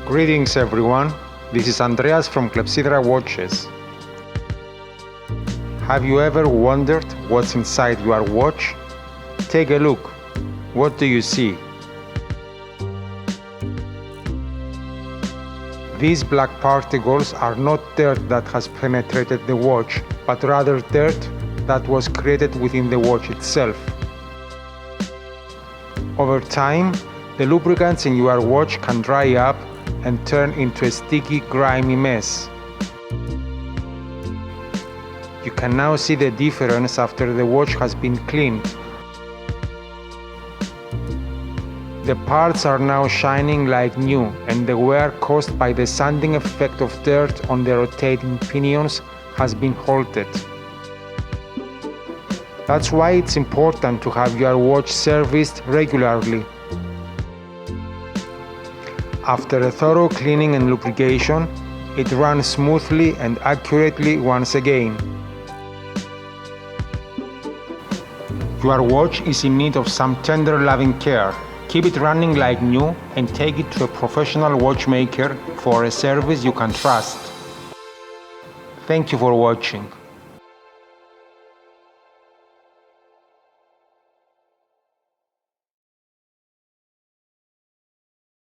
Greetings everyone, this is Andreas from Clepsydra Watches. Have you ever wondered what's inside your watch? Take a look. What do you see? These black particles are not dirt that has penetrated the watch, but rather dirt that was created within the watch itself. Over time, the lubricants in your watch can dry up and turn into a sticky, grimy mess. You can now see the difference after the watch has been cleaned. The parts are now shining like new, and the wear caused by the sanding effect of dirt on the rotating pinions has been halted. That's why it's important to have your watch serviced regularly. After a thorough cleaning and lubrication, it runs smoothly and accurately once again. Your watch is in need of some tender loving care. Keep it running like new and take it to a professional watchmaker for a service you can trust. Thank you for watching.